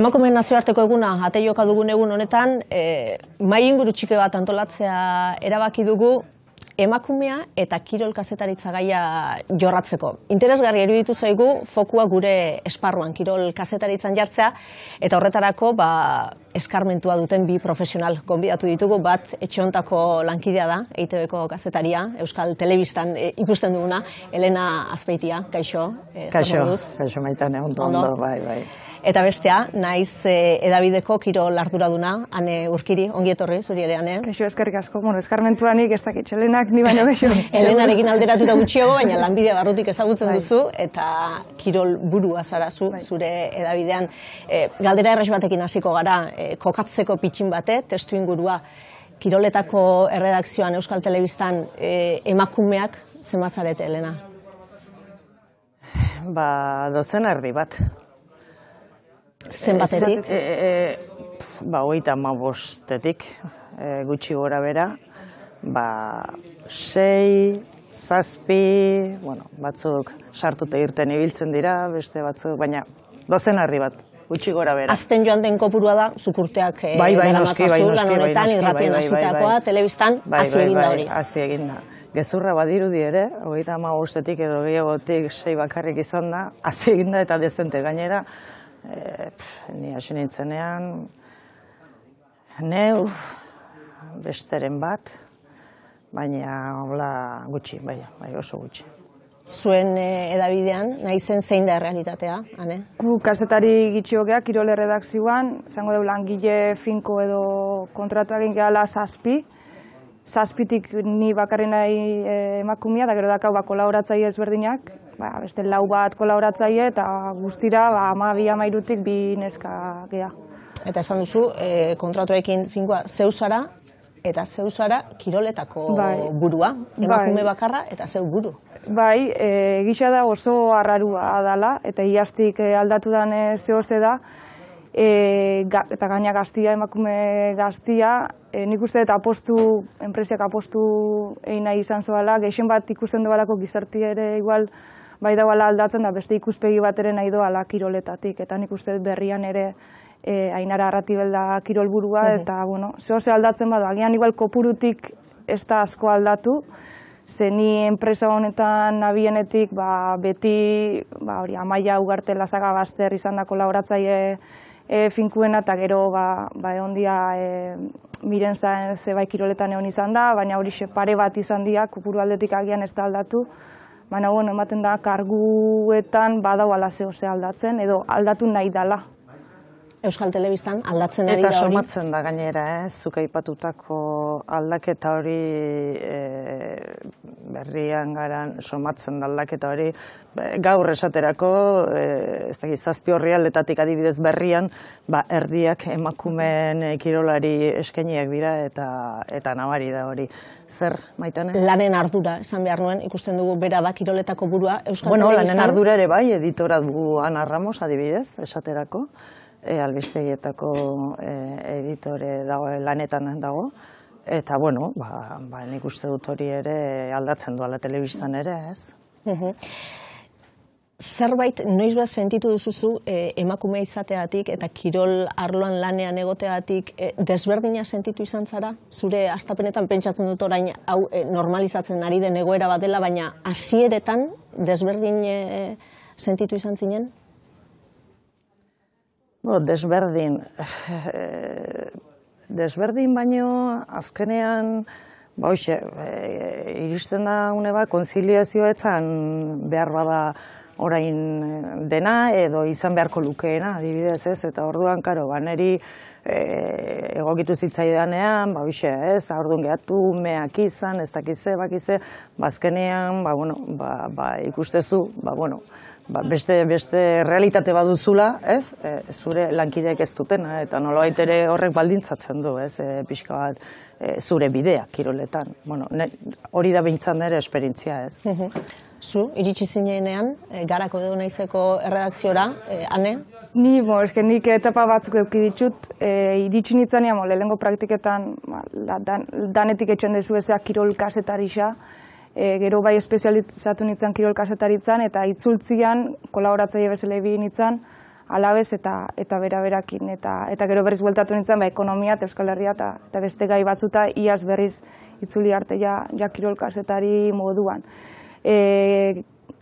Emakumeen nazioarteko eguna ate joka dugun egun honetan, mahai inguru txiki bat antolatzea erabaki dugu emakumea eta kirol kazetaritza gaia jorratzeko. Interesgarri iruditu zaigu fokua gure esparruan kirol kazetaritzan jartzea eta horretarako eskarmentua duten bi profesional gonbidatu ditugu. Bat etxe hontako lankidea da, EITB-ko kazetaria, Euskal Telebistan ikusten duguna, Elena Azpeitia, kaixo. Kaixo Maitane, ondo, bai. Eta bestea, naiz edabideko kirol arduraduna, Ane Urkiri, ongi etorri, zuri ere, Ane. Kaixo, eskerrik asko, eskarmentuanik ez dakit, Elenak ni baino kaixo. Elenarekin alderatuta gutxiago, baina lanbidea barrutik ezagutzen duzu, eta kirol burua zara zure edabidean. Galdera erres batekin hasiko gara, kokatzeko pitxin bate, testu ingurua, kiroletako erredakzioan Euskal Telebistan emakumeak zemazarete, Elena? Dozena erdi bat. Zenbatetik? 35-etik, gutxi gora bera, 6, 7, batzuk sartuta irten ibiltzen dira, beste batzuk, baina dozena erdi bat, gutxi gora bera. Azten joan den kopurua da, zukurteak daramatzazu, lan honetan, irratien hasitakoa, telebistan, hasi eginda hori. Hasi eginda. Gezurra badirudi ere, 35-etik edo gehiagotik 6 bakarrik izan da, hasi eginda eta dezente gainera, ni hasi nintzenean, neu, besteren bat, baina gutxi, bai, oso gutxi. Zuen edabidean, nahi zen zein da realitatea, Ane? Gu kazetari gitxiogea, kirol erredakzioan, zango deu langile finko edo kontratuak egin gehala 7, 7tik ni bakarri nahi emakumea, da gero dakau kolaboratzaile ezberdinak, beste 4 bat kolaboratzaile eta guztira 12-13tik 2 neska gea. Eta esan duzu, kontratuekin finkoa zeu zara eta zeu zara kiroletako burua, emakume bakarra eta zeu buru. Bai, gisa da oso arrarua dala eta iaztik aldatu dan zehose da, eta gaina gaztia, emakume gaztia, nik uste eta enpresiak apostu egin nahi izan zoala, gehien bat ikusten doalako gizarti ere igual bai dauala aldatzen da beste ikuspegi bat ere nahi doala kiroletatik, eta nik uste berrian ere Ainara Arratibel da kirolburua, eta zehose aldatzen badu, agian igual kopurutik ez da asko aldatu, ze ni enpresa honetan nabienetik beti Amaia Ugarte Lasaga Bazter izan da kolaboratzaile finkuena, eta gero egon dia Miren Saenz bai kiroletan egon izan da, baina hori pare bat izan dira, kopuru aldetik agian ez da aldatu, baina ematen da karguetan badauala zehose aldatzen, edo aldatu nahi dala. Euskal Telebistan aldatzen ari da hori? Eta somatzen da gainera, zuk aipatutako aldaketa hori berrian garan somatzen da aldaketa hori. Gaur esaterako, ez dakit, 7 orrialdetatik adibidez berrian, erdiak emakumeen kirolari eskainiak dira eta nabari da hori. Zer, Maitane? Lanen ardura, esan behar nuen, ikusten dugu bera da kiroletako burua Euskal Telebistan. Lanen ardura ere bai, editora dugu Ana Ramos adibidez, esaterako. Albistegietako editore dago, lanetan dago, eta nik uste dut hori ere aldatzen duela telebistan ere, ez? Zerbait noiz bat sentitu duzuzu emakume izateatik eta kirol arloan lanean egoteatik desberdina sentitu izan zara? Zure hastapenetan pentsatzen dut orain hau normalizatzen ari den egoera bat dela, baina hasieretan desberdin sentitu izan zinen? Desberdin baino azkenean, iristen da une bat, konziliazioetan behar bada orain dena edo izan beharko lukeena, adibidez ez, eta orduan, neri egokitu zitzaidanean, orduan gehatu, meak izan, ez dakize, bakize, azkenean, ikustezu, beste realitate baduzula, ez, zure lankideek ez dutena, eta nolabait ere horrek baldintzatzen du, ez, pixka bat, zure bidea kiroletan. Hori da behintzan ere esperientzia, ez. Zu, iritsi zinenean, Garako edo naizeko erredakziora, Ane? Nik etapa batzuk eduki ditut, iritsi nitzanean, lehenengo praktiketan, danetik etxen dezu ezea kirol kasetarixa, gero bai espezializatu nintzen kirol kasetaritzan, eta itzultzian, kolaboratzaile bezala ibili nintzen, Alabez eta bera-berakin. Eta gero berriz bueltatu nintzen, ekonomia eta Euskal Herria eta beste gai batzuta iaz berriz itzuli arte ja kirol kazetari moduan.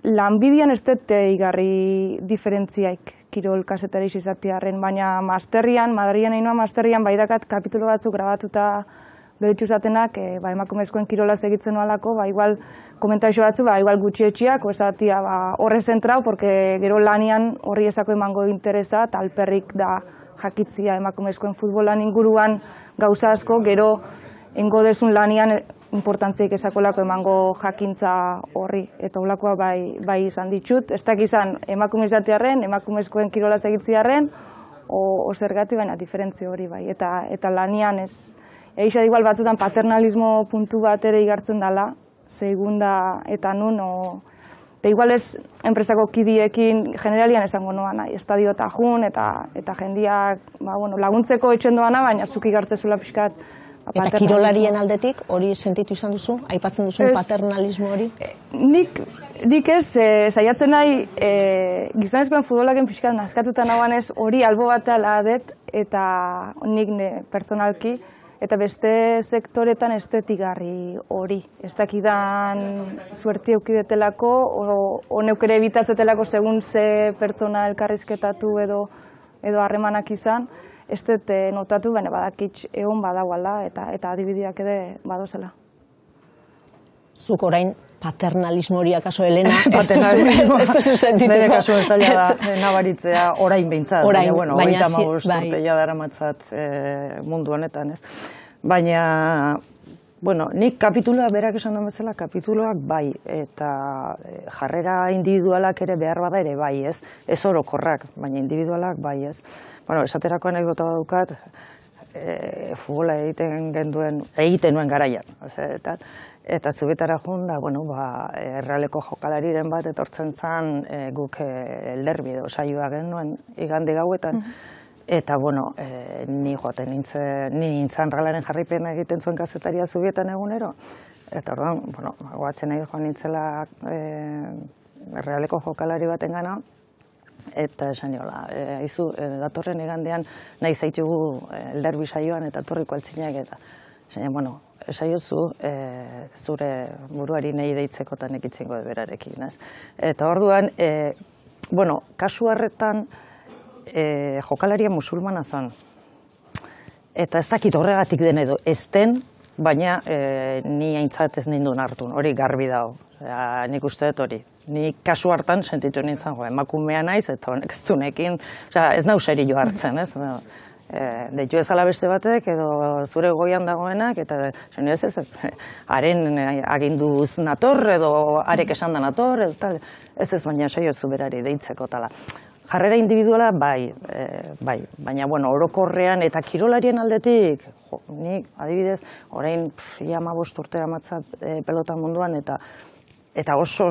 Lanbidean ez dut igarri diferentziaik kirol kazetari izatiarren, baina Madrilen egin masterrian baidakat kapitulo batzuk grabatuta gelditu zatenak, emakumezkoen kirolaz egitzen nualako, igual komentaixo batzu, igual gutxietxiak, esatia horre zentrau, porque gero lanian horri esako emango interesa, eta alperrik da jakitzia emakumezkoen futbolan inguruan gauza asko, gero engo desun lanian importantziak esakolako emango jakintza horri, eta olakoa bai izan ditut, ez dakizan emakume izatearen, emakumezkoen kirolaz egitziarren, o zergati baina diferentzia hori bai, eta lanian ez, eixa igual batzutan paternalismo puntu bat ere igartzen dela, segunda eta nun, eta igual ez enpresako kidiekin generalian esango noa nahi, estadio eta jun, eta jendiak laguntzeko etxen doana, baina zuk igartzezula pixkat. Eta kirolarien aldetik hori sentitu izan duzu? Aipatzen duzun paternalismo hori? Nik ez, saiatzen nahi gizonezkoen futbolaken pixkat naskatuta nagoan ez hori albo batela adet, eta nik pertsonalki, eta beste sektoretan estetigarri hori. Ez dakidan suerti eukidetelako, o neukere ebitatzetelako segun ze pertsona elkarrizketatu edo harremanak izan, ez dut notatu, baina badakitz egon badauala eta adibideak ere badozela. Zuk orain paternalismo hori akaso, Elena, ez duzu sentituko. Nire kasu ez da nabaritzea orain behintzat, baina 35 urte daramatzat mundu honetan, ez. Baina, nik kapituloa berak esan duen bezala, kapituloak bai, eta jarrera individualak ere behar bada ere bai, ez. Ez orokorrak, baina individualak bai, ez. Esaterako anekdota badukat, futbola egiten nuen garaian. Eta zubetara joan da, errealeko jokalariren bat etortzen zen guk elderbi edo saioa genuen igande gauetan. Eta, ni joaten nintzen realaren jarripena egiten zuen kazetaria zubietan egunero. Eta orduan, goatzen nahi joan nintzela realeko jokalari baten gana. Eta esan niola, haizu, datorren igandean nahi zaitugu elderbi saioan eta torriko altzinak eta. Esan, esaiozu zure buruari nahi deitzekotan ekitzengo berarekin. Eta orduan, kasu harretan jokalaria musulmana zen. Eta ez dakit horregatik den edo ez den, baina ni aintzat ez nindun hartu, hori garbi dago. Nik uste dut hori. Ni kasu hartan sentitu nintzen, emakumea naiz, eta honek ez dunekin, ez nau serio hartzen, ez? Deitu ezala beste batek, edo zure goian dagoenak, eta haren aginduz nator, edo arek esan da nator, ez baina saiozu berari deitzeko tala. Jarrera individuala, bai, baina, orokorrean eta kirolarien aldetik, nik, adibidez, orain, 15 urte amatzat pelota munduan, eta oso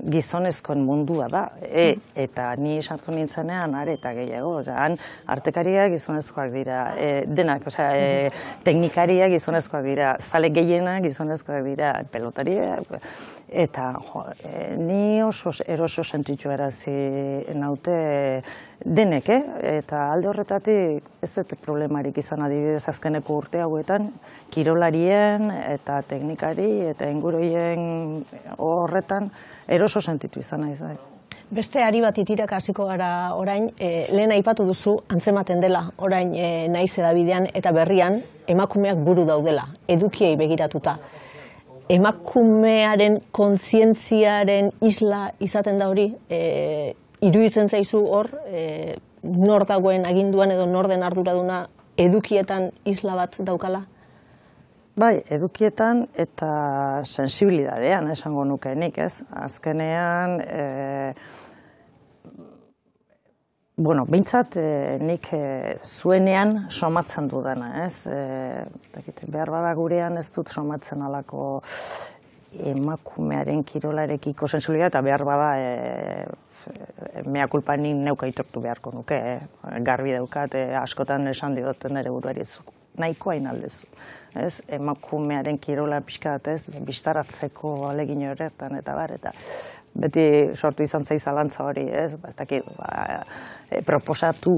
gizonezkoen mundua da, eta ni sartu nintzenean are eta gehiago, han artekariak gizonezkoak dira, denak, teknikariak gizonezkoak dira, zale gehienak gizonezkoak dira, pelotariak, eta ni oso eroso sentitzu erazi naute denek, eta alde horretatik ez dut problemarik izan adibidez azkeneko urte hauetan, kirolarien eta teknikari eta inguruien horretan eroso sentitu izan naiz. Beste ari bat itirak hasiko gara orain, lehen aipatu duzu antzematen dela orain naiz edabidean eta berrian emakumeak buru daudela, edukiei begiratuta. Emakumearen kontzientziaren isla izaten da hori, iruditzen zaizu hor, nor dagoen aginduan edo nor den arduraduna edukietan isla bat daukala? Bai, edukietan eta sensibilidadean esango nukenik, ez? Azkenean, behintzat nik zuenean somatzen dudana, ez? Behar bada gurean ez dut somatzen alako emakumearen kirolarekiko sensibilidad, eta behar bada mea kulpa nik neuka aitortu beharko nuke. Garbi daukat, askotan esan didoten ere buruari nahikoa inaldezu. Emakumearen kirola pixkat, bistaratzeko alegin horretan, eta bar, eta beti sortu izan zaiz zalantza hori, ez? Ez dakit, proposatu,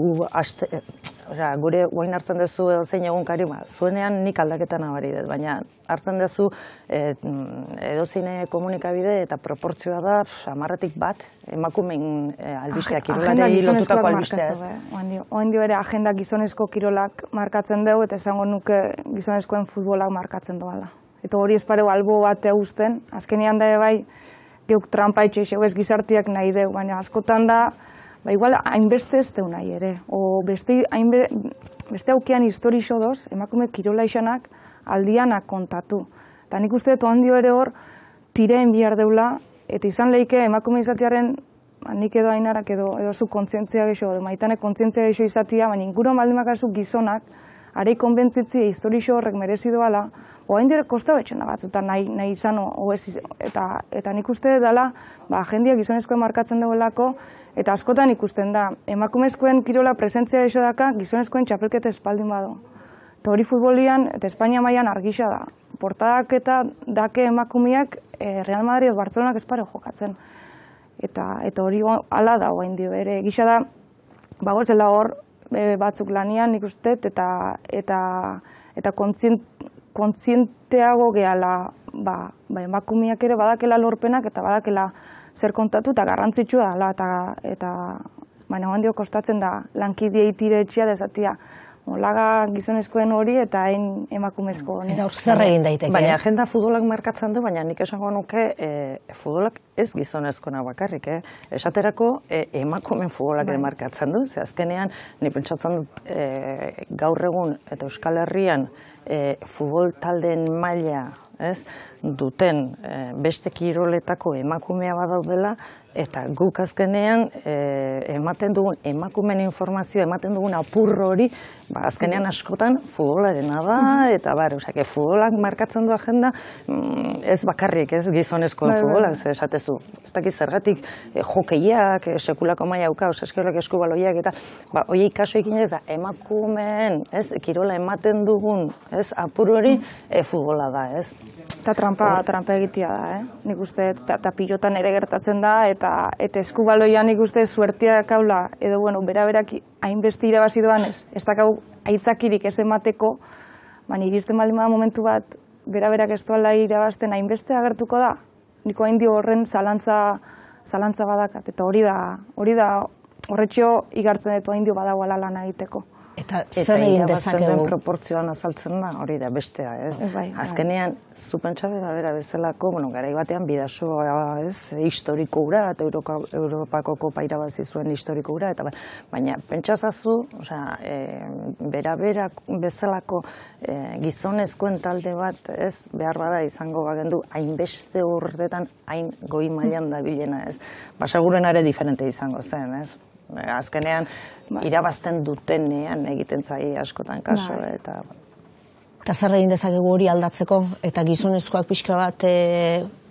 gure guain hartzen duzu zein egunkari, zuenean nik aldaketa nabari dut, baina hartzen duzu edozine komunikabide eta proportzioa da 10-tik bat emakumeen albisteak, kirolari lotutako albistea, ez? Oendio ere agenda gizonezko kirolak markatzen dugu eta esango nuke gizonezkoen futbolak markatzen doala. Eta hori espareu albo batea usten, azkenean da bai, geuk trampa itxe ez gizartiak nahi dugu, baina askotan da, igual hainbeste ez deu nahi ere, o beste aukean historixo doz, emakume kirola isanak aldianak kontatu. Eta nik uste dut handio ere hor, tireen bihar deula, eta izan lehike emakume izatearen, nik edo ainarak edo zu kontzientzia gehiago, edo maitanek kontzientzia gehiago izatea, baina inguruan baldin bakazu gizonak, arei konbentzitzi historixo horrek merezi doala, oain dire kosta betxen da batzutan nahi izan, eta nik uste dela, agendia gizonezkoen markatzen duelako, eta askotan ikusten da, emakumezkoen kirola presentzia eso daka, gizonezkoen txapelketa espaldin bado. Eta hori futbolian, eta Espainia mailan argisa da. Portadak eta dake emakumeak Real Madrid edo Bartzelonak espare jokatzen. Eta hori ala da, oain dio, ere gisa da, bagozela hor, batzuk lanian nik uste, eta kontzienteago gehala emakumeak ere badakela lorpenak eta badakela zer kontatu eta garrantzitsua dela eta baina handio kostatzen da lankidiei tire etxea desatia laga gizonezkoen hori eta hain emakumezko hori. Eta hor zer egin daiteke? Baina agenda futbolak markatzen du, baina nik esango nuke futbolak ez gizonezkoena bakarrik. Esaterako emakumeen futbolak ere markatzen du, ze azkenean ni pentsatzen dut gaur egun eta Euskal Herrian futbol taldeen maila duten beste kiroletako emakumea badaudela, eta guk azkenean ematen dugun emakumeen informazioa, ematen dugun apurro hori, azkenean askotan futbolarena da, eta futbolak markatzen du agenda, ez bakarrik, ez gizonezkoen futbolak, esatezu. Ez dakiz zergatik jokeiak, sekulako maila auka, eskerolak eskubaloiak, eta horiei kasoekin ez da, emakumeen, kirola ematen dugun, apurro hori futbola da, ez? Eta trampa egitea da, nik uste, eta pilotan ere gertatzen da, eta eskubaloian nik uste suertia kaula, edo bera-berak hainbesti irabazi doanez, ez dakau aitzakirik ez emateko, baina iristen baldin bada momentu bat, bera-berak ez duela irabazten hainbeste agertuko da, niko hain dio horren zalantza badakat, eta hori da, horretxo igartzen dut hain dio badagoela lan egiteko. Eta zer egin dezakegu? Proportzioan azaltzen da, hori da bestea, ez? Azkenean, zu pentsabe bera bezalako, garai batean bidasoa, historiko hura, eta Europako kopa irabazi zuen historiko hura, baina pentsazazu, bera bezalako gizonezkoen talde bat, ez, behar bada izango bagendu, hainbeste urtetan, hain goi mailan da bilena, ez? Seguruena ere diferente izango zen, ez? Azkenean, irabazten dutenean egiten zai askotan kaso. Eta zer egin dezakegu hori aldatzeko? Eta gizonezkoak pixka bat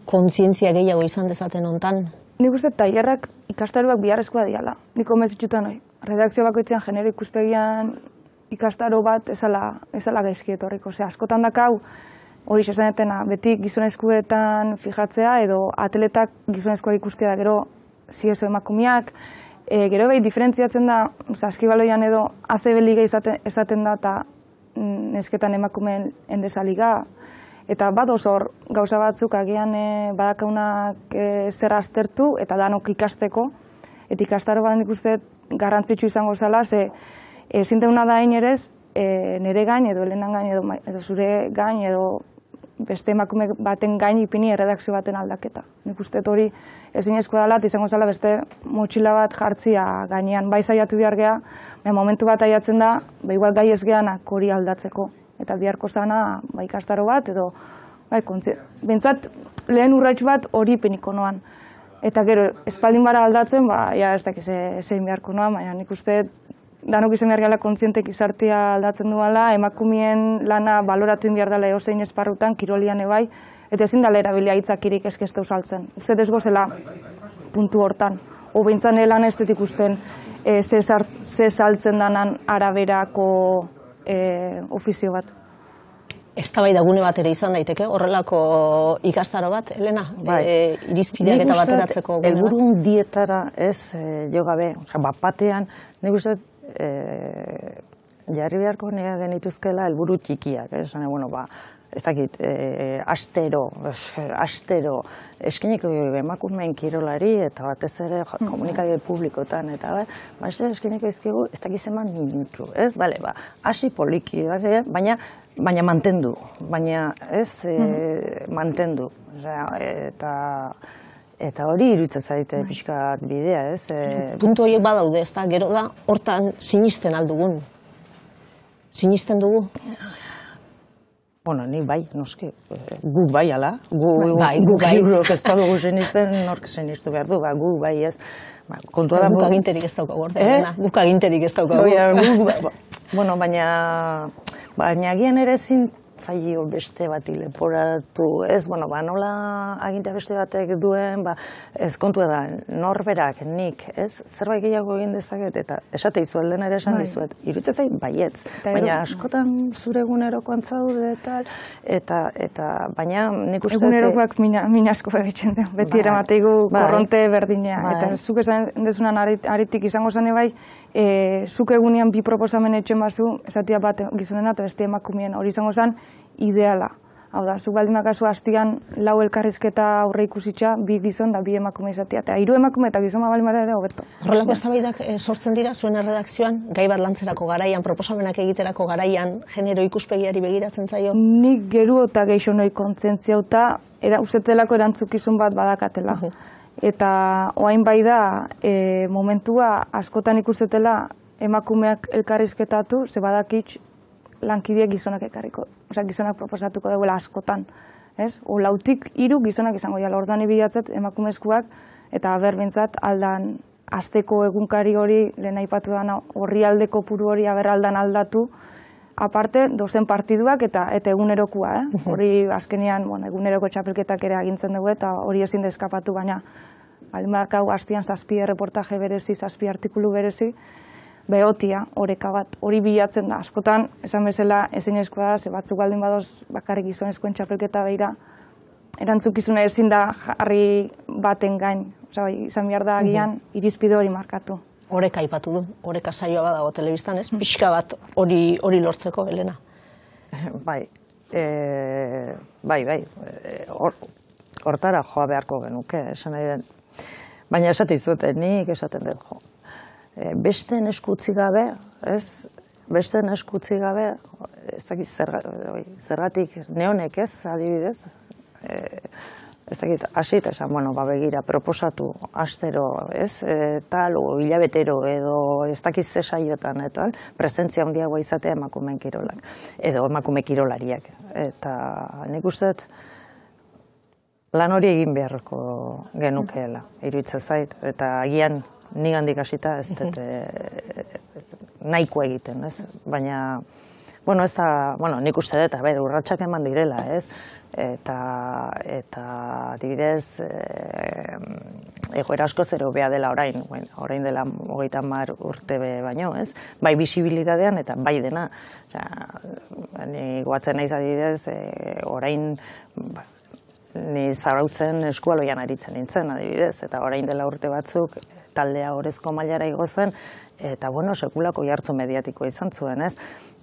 kontzientzia gehiago izan dezaten hontan? Nik uste tailerrak ikastaroak biharrezkoa diala. Nik omezitxutan hori. Redakzio bakoitzean genero ikuspegian ikastaro bat ezala gaizki etorriko. Askotan dakau hori zesanetena beti gizonezkoetan fijatzea edo atletak gizonezkoak ikustea da gero ziezo emakumeak. Gero behi diferentziatzen da, saskibaloian edo ACB liga esaten da eta nesketan emakumeen endesa liga. Eta bat hor gauza batzuk agian badakaunak zer aztertu eta danok ikasteko. Eta ikastaro bat nik uste garrantzitsu izango zala, ze zinteuna da hain ere nire gain edo helenan gain edo zure gain edo beste emakume baten gain ipini erredakzio baten aldaketa. Nik uste hori ezinezko dela, izango zela beste motxila bat jartzia gainean. Bai saiatu behar geha, momentu bat aiatzen da, igual gai ez gehanak hori aldatzeko. Eta biharko zana, ikastaro bat, edo, bentsat lehen urratx bat hori ipiniko noan. Eta gero, espaldin bara aldatzen, ez dakiz zein beharko noan, baina nik uste danok izan behar gala kontzientek izartia aldatzen duela, emakumeen lana baloratu behar dela eozein esparrutan, kirolian ebai, eta ezin dela erabilia hitzakirik eskesteu saltzen. Uste ez gozela puntu hortan. O behintzan lan ez dut ikusten ze saltzen danan araberako ofizio bat. eztabaida gune bat ere izan daiteke, horrelako ikastaro bat, Elena? Irizpideak eta bateratzeko gune bat? Helburu dietara ez jo gabe, batean, nik uste jarri beharko nire genituzkela helburu txikiak, ez dakit, astero, eskeniko emakumeen kirolari, eta batez ere komunikabide publikotan, eta eskeniko izkigu, ez dakit zeman minutu, ez? Bale, hasi poliki, baina mantendu, mantendu, eta hori iruditzen zaite pixka bidea, ez? Puntu horiek badaude, ez da, gero da, hortan sinisten aldugun. Sinisten dugu? Bueno, ni bai, noski, guk bai, ala? Guk liburok ez badugu sinisten, nork sinistu behar du, guk bai ez. Guk aginterik ez daukagu, guk aginterik ez daukagu. Bueno, baina agian ere ezin zaio beste bati leporatu, ez, nola agintea beste batek duen, ez kontua da, norberak, nik, ez, zerbait gehiago egin dezaket, eta esate izuet, lehen ere esan dizuet, iruditzen zait baietz, baina askotan zure egunerokoan zaude eta baina nik uste... Egunerokoak min asko egiten den, beti eramateigu korronte berdina, eta zuk esan dezunan aritik izango zane bai, zuk egunean bi proposamen etxen bazu, esatia bat gizonena eta beste emakumeen hori izango zen, ideala. Hau da, zuk baldin makazu hastian lau elkarrizketa aurre ikusitza, bi gizon da bi emakume izatea, eta hiru emakume eta gizon baldin mara ere hobeto. Horrelako eztabaidak sortzen dira zuen erredakzioan, gai bat lantzerako garaian, proposamenak egiterako garaian, genero ikuspegiari begiratzen zaio? Nik geru eta geixo noi kontzentziauta, ustetelako erantzukizun bat badakatela. Eta oain bai da, momentua askotan ikustetela emakumeak elkarrizketatu, ze badakitz lankideak gizonak ekarriko. Osea, gizonak proposatuko duela askotan. O lautik hiru gizonak izango jala. Orduan ibilatzet emakumezkoak eta berbintzat aldan asteko egunkari hori, lehen aipatu dana horri aldeko puru hori aldan aldatu, aparte dozen partiduak eta egunerokua. Hori azkenean eguneroko txapelketak ere agintzen dugu eta hori ezin deskapatu, baina almarkau hastian 7 reportaje berezi, 7 artikulu berezi, behotia, oreka bat, hori bilatzen da. Askotan, esan bezala, ezinezkoa da, ze batzuk baldin badoz bakarrik gizonezkoen txapelketa behira, erantzukizuna ezin da jarri baten gain. Osa, izan behar da agian, irizpide hori markatu. Oreka aipatu du, oreka saioa badago telebistan, ez? Pixka bat hori lortzeko, Elena? Bai, hortara joa beharko genuke, esan nahi den. Baina esate izuten, nik esaten den jo. Besteen eskutzi gabe, ez? Besteen eskutzi gabe, ez dakit zergatik neonek ez, adibidez, ez dakit, hasi eta esan, begira, proposatu astero, ez, tal, hilabetero, edo ez dakit ze saiotan, eta presentzia handiagoa izatea emakumeen kirolak, edo emakume kirolariak. Eta nik usteet, lan hori egin beharko genukeela, iruditzen zait, eta agian nigandik hasita ez dut nahiko egiten, ez? Baina, ez da, nik uste dut, urratsak eman direla, ez? Eta adibidez, egoera asko zero bea dela orain dela 30 urte baino, ez? Bai bisibilidadean eta bai dena. Ni goatzen naiz adibidez, orain ni zarautzen eskualoian aritzen nintzen, adibidez, eta orain dela urte batzuk taldea orezko mailara igo zen, eta sekulako jartzu mediatiko izan zuen, ez?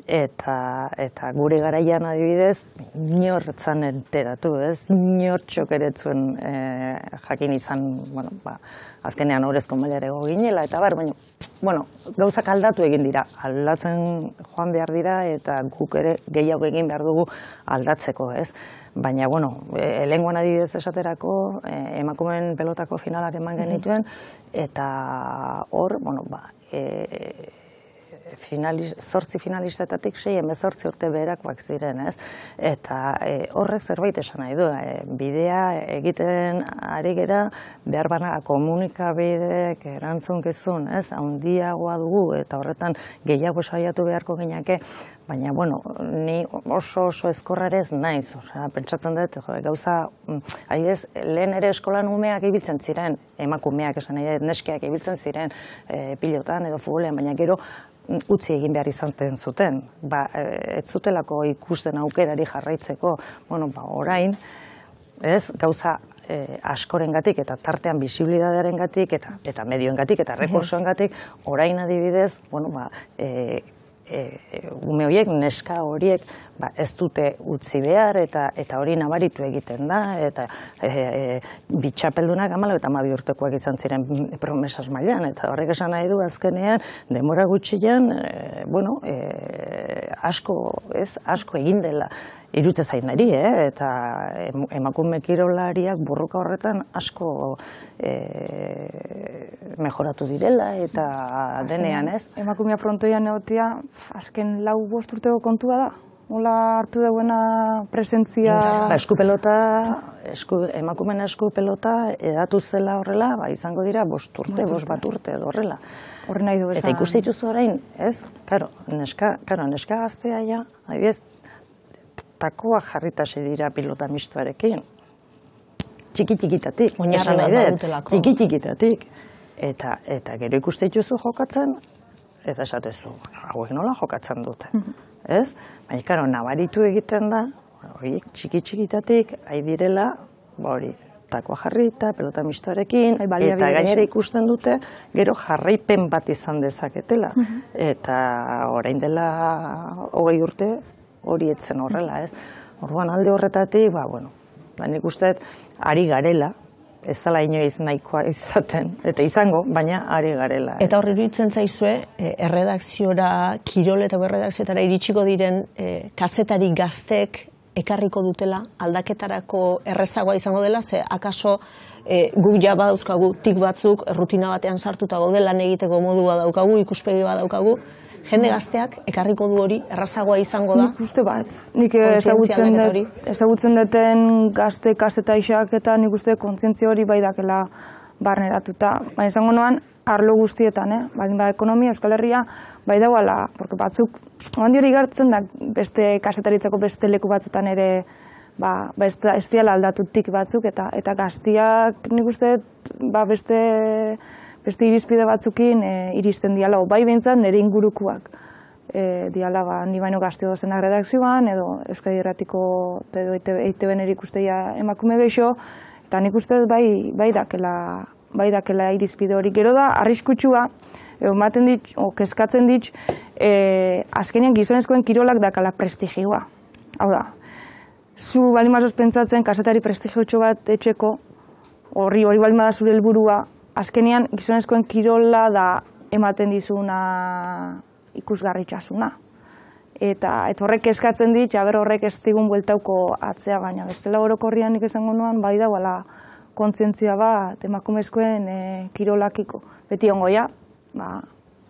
Eta gure garaian adibidez, inortzan enteratu, ez? Inortxok eretzuen jakin izan, azkenean orezko mailara igo ginela, eta baina, gauzak aldatu egin dira, aldatzen joan behar dira, eta guk ere gehiago egin behar dugu aldatzeko, ez? Baina, lehengoan adibidez esaterako, emakumeen pelotako finalak eman genituen, eta hor, 8 finalistetatik 6-18 urte beherakoak ziren, ez? Eta horrek zerbait esan nahi du, bidea egiten ari gera, behar bana komunikabideek erantzunkizun, ez? Handiagoa dugu, eta horretan gehiago saiatu beharko gineke, baina, ni oso ezkorrarez naiz, pentsatzen dut, gauza, adibidez, lehen ere eskolan umeak ibiltzen ziren, emakumeak esan nahi, neskeak ibiltzen ziren pilotan edo futbolean, baina gero utzi egin behar izaten zuten. Ez zutelako ikusten aukerari jarraitzeko, orain, ez, gauza askorengatik eta tartean bisibilidadearengatik eta medioengatik eta rekursoengatik, orain adibidez, ume horiek, neska horiek ez dute utzi behar eta hori nabaritu egiten da, eta bitxapeldunak 12 urtekoak izan ziren promesas mailan, eta horrek esan nahi du azkenean, denbora gutxian, asko egin dela. Irutze zainari, eta emakume kirolariak burruka horretan asko mejoratu direla eta denean, ez? Emakumea frontoian egotia, azken 4-5 urteko kontua da? Hola hartu dauena presentzia... Eskupelota, emakumeen eskupelota edatu zela horrela, izango dira 5 urte, 5 urte edo horrela. Horre nahi du esan. Eta ikuste dituzu orain, ez? Neska gaztea ja, adibidez, takoa jarritasi dira pilota mistoarekin. Txiki-txikitatik. Txiki-txikitatik. Eta gero ikuste dituzu jokatzen, eta esatezu, hauek nola jokatzen dute. Ez? Baina, nabaritu egiten da, horiek txiki-txikitatik, direla, takoa jarrita, pelota mistoarekin, eta gainera ikusten dute, gero jarraipen bat izan dezaketela. Eta orain dela 20 urte, hori etzen horrela, ez? Orduan alde horretatik, nik uste ari garela, ez dela inoiz nahikoa izaten, eta izango, baina ari garela. Eta horri iruditzen zaizue, erredakziora, kiroletako erredakzioetara iritsiko diren kazetari gaztek ekarriko dutela, aldaketarako errezagoa izango dela, ze akaso guk ja badauzkagu tik batzuk, rutina batean sartuta gaude, lan egiteko modua daukagu, ikuspegi badaukagu, jende gazteak ekarriko du hori, errazagoa izango da? Nik uste bat. Nik ezagutzen duten gazte kasetaixak eta nik uste kontzientzia hori bai dakela barneratuta. Baina izango noan, arlo guztietan, ekonomia, Euskal Herria, bai dauala, porque batzuk, handi hori gartzen da beste kasetaritzako beste leku batzutan ere, ez diala aldatutik batzuk, eta gaztiak nik uste beste irizpide batzukin iristen diala, bai behintzat nire ingurukuak diala, ni baino gazte dozena redakzioan, edo Euskadi Irratiko edo EITB-en ikusteia emakume geixo, eta nik uste bai dakela irizpide hori. Gero da, arriskutsua, ematen dit, keskatzen dit, azkenean gizonezkoen kirolak dakala prestigioa. Hau da, zu balimazos pentsatzen kasetari prestigiotxo bat etxeko, hori balimada zure helburua, azkenean gizonezkoen kirola da ematen dizuna ikusgarritxasuna. Eta horrek eskatzen dit, horrek ez digun bueltauko atzea, baina bestela orokorrian nik esango nuan, bai dauala kontzientzia bat emakumezkoen kirolakiko. Beti ongoia,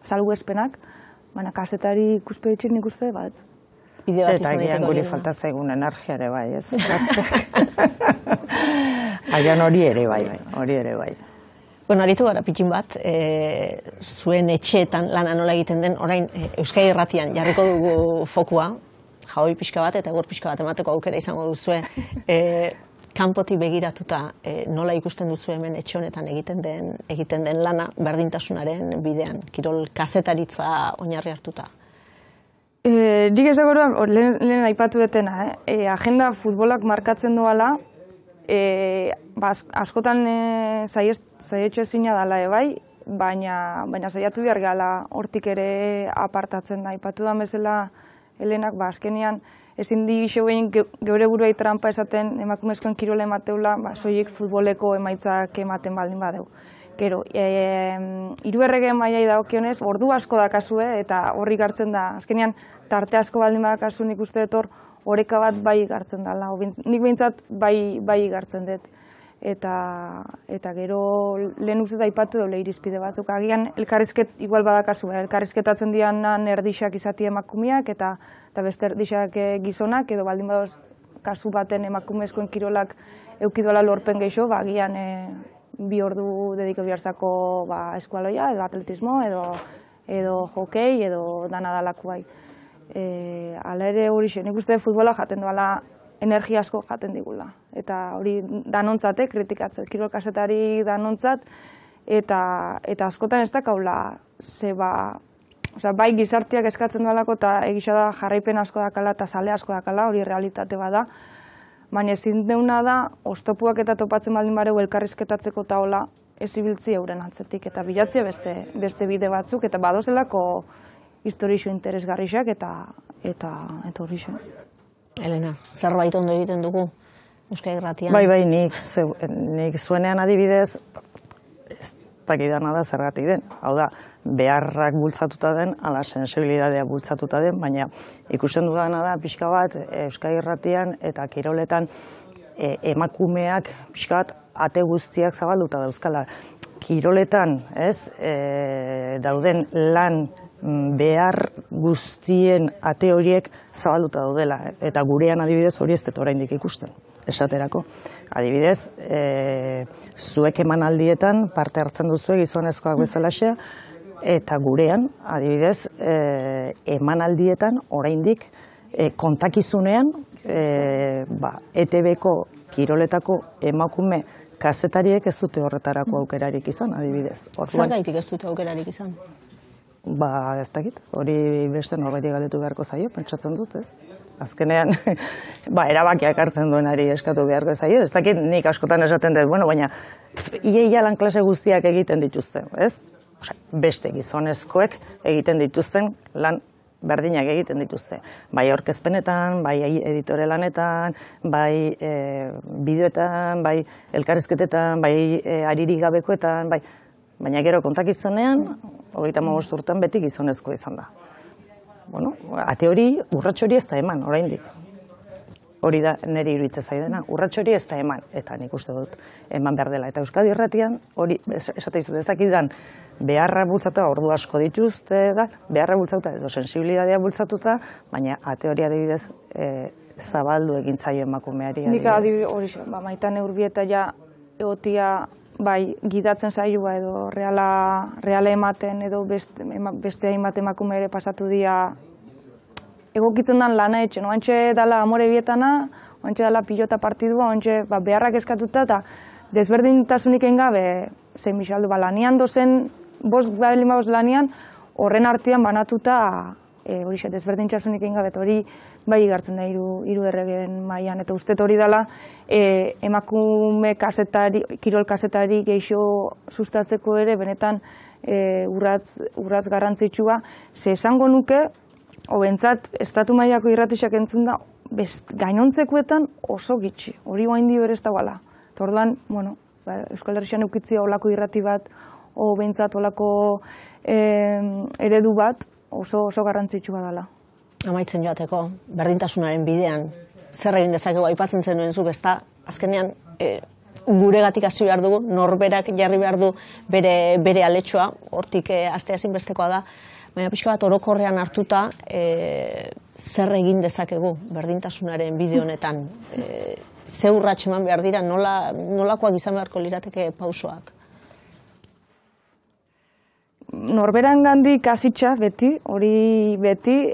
salbuespenak, baina kasetari ikuspegitxik nik uste bat. Eta agian guri falta zaigun energiare bai, ez? Agian hori ere bai. Bueno, aritu gara pitin bat, zuen etxeetan lana nola egiten den, orain Euskadi Irratian jarriko dugu fokua, jaoi pixka bat eta egur pixka bat emateko aukera izango duzue, kanpotik begiratuta nola ikusten duzu hemen etxe honetan egiten den lana berdintasunaren bidean, kirol kazetaritza oinarri hartuta. Nik ezagoruan, lehen aipatu detena, agenda futbolak markatzen doala, askotan zaietxo ezina dela bai, baina saiatu behar gala hortik ere apartatzen da. Aipatu da bezala Helenak, azkenean ezin di xeuen geure buruai trampa esaten emakumezkoen kirola emateula, soilik futboleko emaitzak ematen baldin badeu. Gero, hiru errege mailai dagokionez, ordu asko dakazue eta horri gartzen da. Azkenean, tarte asko baldin badakazu nik uste dut hor, oreka bat bai gartzen dela. Nik behintzat bai gartzen dut. Eta gero lehen uste da ipatu daule irizpide batzuk. Agian elkarrizket igual badakazu, elkarrizketatzen dianan erdixak izati emakumeak eta beste erdixak gizonak, edo baldin badoz kasu baten emakumezkoen kirolak eukidola lorpen gehiago, agian 2 ordu dediko biharzako eskualoia, edo atletismo, edo hokei, edo dana dalaku bai. Hala ere hori nik uste futbola jaten duela energia asko jaten digula. Eta hori danontzat, kritikatzat, kirol kasetari danontzat, eta askotan ez da kaula, bai gizartiak eskatzen duelako eta egisa da jarraipen asko dakala eta sale asko dakala, hori realitate bada. Baina ezin deuna da, oztopuak eta topatzen baldin bareu elkarrizketatzeko eta hola, ez ibiltzi euren atzetik eta bilatzea beste bide batzuk eta badozelako historixo interesgarrixak eta horixe. Elena, zerbait ondo egiten dugu Euskadi Irratian? Bai, nik zuenean adibidez, ez dakidana da zergatik den. Hau da, beharrak bultzatuta den, ala sensibilidadea bultzatuta den, baina ikusten dudana da pixka bat Euskadi Irratian eta kiroletan emakumeak pixka bat ate guztiak zabalduta dauzkala. Kiroletan, dauden lan behar guztien ate horiek zabalduta daudela. Eta gurean adibidez hori ez dut oraindik ikusten, esaterako. Adibidez, zuek emanaldietan parte hartzen duzue gizonezkoak bezalaxe, eta gurean, adibidez, emanaldietan oraindik kontakizunean ETB-ko kiroletako emakume kazetariek ez dute horretarako aukerarik izan, adibidez. Zergaitik ez dute aukerarik izan? Ez dakit, hori beste norbaiti galdetu beharko zaio, pentsatzen dut, ez? Azkenean, erabakiak hartzen duenari eskatu beharko zaio, ez dakit nik askotan esaten dut, baina ia lan klase guztiak egiten dituzte, ez? Beste gizonezkoek egiten dituzten lan berdinak egiten dituzte. Bai aurkezpenetan, bai editore lanetan, bai bideoetan, bai elkarrizketetan, bai aririk gabekoetan, bai. Baina gero kontakizunean, 35 urtean beti gizonezkoa izan da. Ate hori, urrats hori ez da eman, oraindik. Hori da niri iruditzen zaidana, urrats hori ez da eman, eta nik uste dut eman behar dela. Eta Euskadi Irratian, hori esate izut ez dakidan, beharra bultzatuta, ordu asko dituzte da, beharra bultzatuta edo sensibilidadea bultzatuta, baina ate hori adibidez zabaldu egin zaio emakumeari. Nik adibidez hori xe, Maitane Urbieta ja egotia bai gidatzen saioa edo reala ematen edo beste hainbat emakume ere pasatu dira egokitzen dan lana etxen, oantxe dala Amore Bietana, oantxe dala pilota partidua, oantxe beharrak eskatuta eta desberdintasunik egin gabe zein bixaldu, lanian dozen, bost lanian, horren artean banatuta hori desberdintasunik egin gabe, hori bai igartzen da hiru erregen mailan eta uste hori dela emakume kazetari, kirol kazetari geixo sustatzeko ere benetan urratz garrantzitsua, ze esango nuke, hobentzat, estatu mailako irratixak entzun da, gainontzekuetan oso gitxi, hori guain dio ere ez da bala. Orduan, Euskal Herrian eukitzia olako irrati bat, hobentzat olako eredu bat, oso garrantzitsua dela. Amaitzen joateko, berdintasunaren bidean, zer egin dezakegu aipatzen zenuen zuk, ez da, azkenean guregatik hasi behar dugu, norberak jarri behar du bere aletxoa, hortik astea ezinbestekoa da, baina pixka bat orokorrean hartuta zer egin dezakegu berdintasunaren bide honetan, ze urrats eman behar dira, nolakoak izan beharko lirateke pausoak? Norberan gandik hasitza beti, hori beti,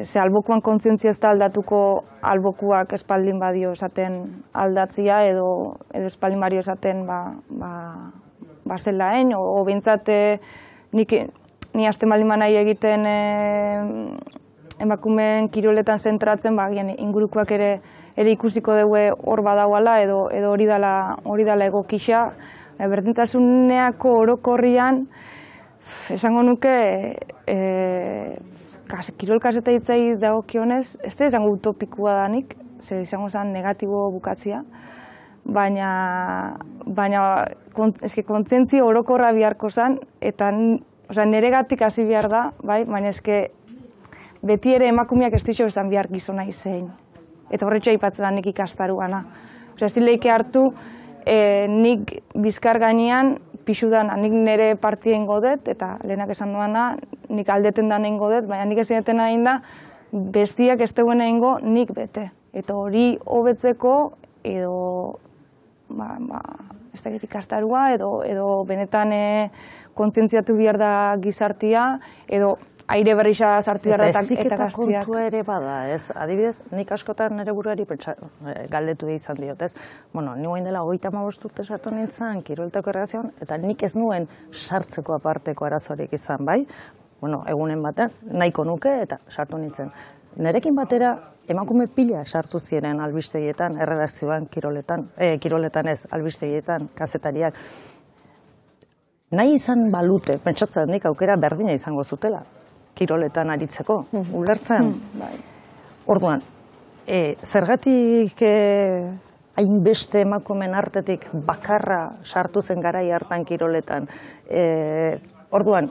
ze albokuan kontzientzia ez da aldatuko albokuak espaldin badio esaten aldatzia edo espaldin badio esaten zelaen, o bintzat ni azten baldin nahi egiten emakumeen kiroletan zentratzen, ingurukoak ere ikusiko dugu hor badauala edo hori dala egokisa. Berdintasuneako orokorrian, esango nuke, kirol kaseta hitzai dagokionez, ez da esango utopikua danik, ze izango zen negatibo bukatzia, baina kontzientzia orokorra biharko zen, eta neregatik hasi behar da, baina beti ere emakumeak ez dixo esan behar gizona izein. Eta horretxo aipatzen da nik ikastaru gana. Ez leike hartu, nik bizkar gainean pixudan, nik nire partien godet, eta lehenak esan duana, nik aldeten da nahin godet, baina nik ezinetan nahin da, bestiak ez duen egingo nik bete. Eta hori hobetzeko, edo ez da ikastarua, edo benetan kontzientziatu behar da gizartia, edo aire berrixa sartu behar da eta gaztiak. Eta heziketa kontua ere bada, ez? Adibidez, nik askotan nire buruari galdetu izan diot, ez? Ni guain dela 35 urte sartu nintzen, kiroltako errazioan, eta nik ez nuen sartzeko aparteko arazorik izan, bai? bueno, egunen batean, nahiko nuke eta sartu nintzen. Nerekin batera emakume pila sartu ziren albistegietan, erredakzioan, kiroletan ez, albistegietan, kazetariak. Nahi izan balute, pentsatzen nik aukera berdina izango zutela, kiroletan aritzeko, ulertzen. Orduan, zergatik hainbeste emakumen artetik bakarra sartu zen garai hartan kiroletan. Orduan,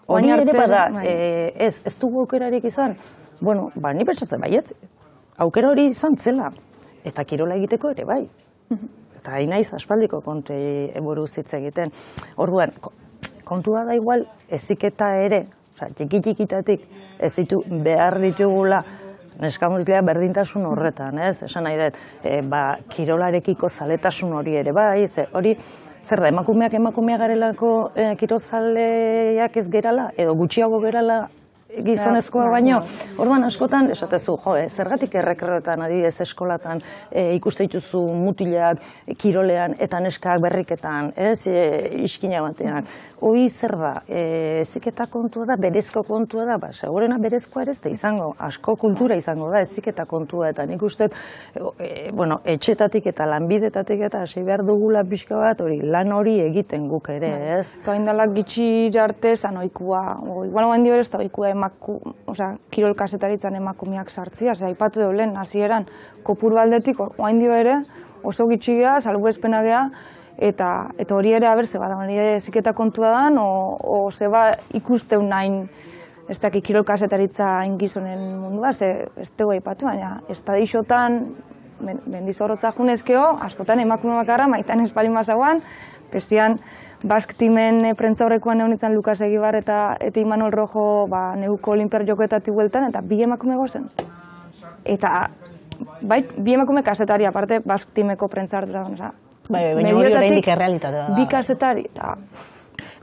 hori ere bada, ez dugu aukerarik izan, bueno, ni pentsatzen baiet, aukera hori izan zela, eta kirola egiteko ere bai. Eta hain naiz aspaldiko kontei buruz hitz egiten. Orduan, kontua da igual, heziketa ere, txiki-txikitatik ez ditu behar ditugula, neskamutilea berdintasun horretan, ez? Esan nahi dut, kirolarekiko zaletasun hori ere bai, hori, zer da, emakumeak garelako kirolzaleak ez gerala, edo gutxiago gerala gizonezkoa baino. Orduan askotan, esatezu, zergatik errekreoetan, adibidez eskolatan, ikuste dituzu mutilak, kirolean, eta neskak berriketan, ez, iskina batean. Hoi zer da, heziketa kontua da, berezko kontua da, segurena berezkoa ere ez da izango, asko kultura izango da heziketa kontua, eta nik uste, etxetatik eta lanbidetatik eta hasi behar dugula pixka bat, lan hori egiten guk ere, ez? Eta indalak gitxir arte zan oikua, igual guain dio ere ez da oikua kirol kazetaritzan emakumeak sartzia, aipatu dugu lehen, hasieran kopuru aldetik, guain dio ere, oso gitxiga, salbuespena gea, eta hori ere, zeba da, hori eziketa kontua dan, o zeba ikusteun nahin, ez daki kirol kazetaritza ingizonen mundua, ez dugu aipatu, baina ez da dixotan, mendizorrotza junezkeo, askotan emakume bakarra, maitan espalin bazagoan, bestian, Bask timen prentza horrekoan neunitzen Lukas Egibar eta Imanol Rojo neuko olimpiar jokoetatik bueltan, eta bi emakume gozen. Eta, bi emakume kazetari, aparte, Bask timeko prentza hartura. Baina hori oraindik errealitatea da. Bi kazetari,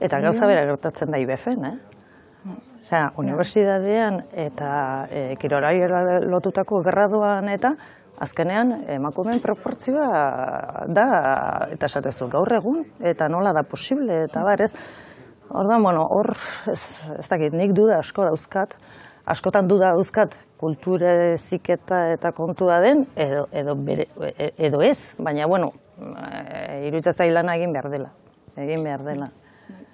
eta gauza bera gertatzen da IBFen, unibertsitatean eta kirolari lotutako graduan eta azkenean, emakumeen proportzioa da, eta esatezu, gaur egun, eta nola da posible, eta bar, ez? Ordan, hor, ez dakit, nik duda asko dauzkat, askotan duda dauzkat, kultura heziketa eta kontua den, edo ez, baina, iruditzen zait lana egin behar dela.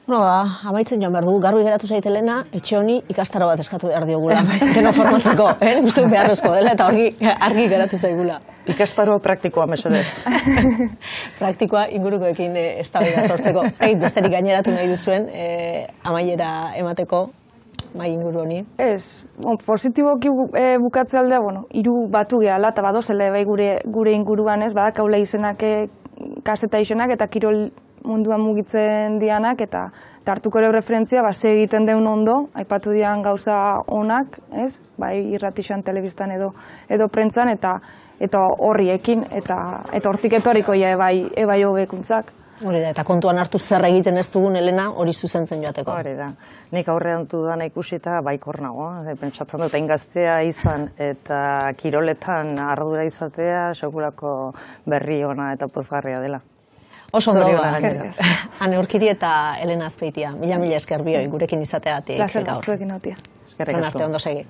Amaitzen joan behar dugu, garbi geratu zaitelena, etxe honi ikastaro bat eskatu behar diogula, deno formatzeko, uste beharrezko dela, eta argi geratu zaigula. Ikastaro praktikoa, mesedez. Praktikoa ingurukoekin eztabaida sortzeko. Besterik gaineratu nahi duzuen, amaiera emateko, mai inguru honi? Ez, positiboki bukatze aldea, hiru batu gehala, eta badozela bai gure inguruan ez, badakaula izenak kaseta izenak, eta kirol munduan mugitzen dianak, eta hartuko ere referentzia, ze egiten deun ondo, aipatu dian gauza onak, ez? Bai irratixan, telebistan edo prentzan, eta horriekin, eta hortik etorriko ebai hobekuntzak. Hori da, eta kontuan hartu zer egiten ez dugun, Elena, hori zuzentzen joateko. Hori da. Nik aurrean dudana ikusita baikor nago, pentsatzen dut gaztea izan eta kiroletan ardura izatea, sekulako berri ona eta pozgarria dela. Oso ondo, Ane Urkiri eta Elena Azpeitia, mila esker bioi gurekin izateatik gaur. Plazer, zuekin notia. Eskerrik asko. Ondo segi.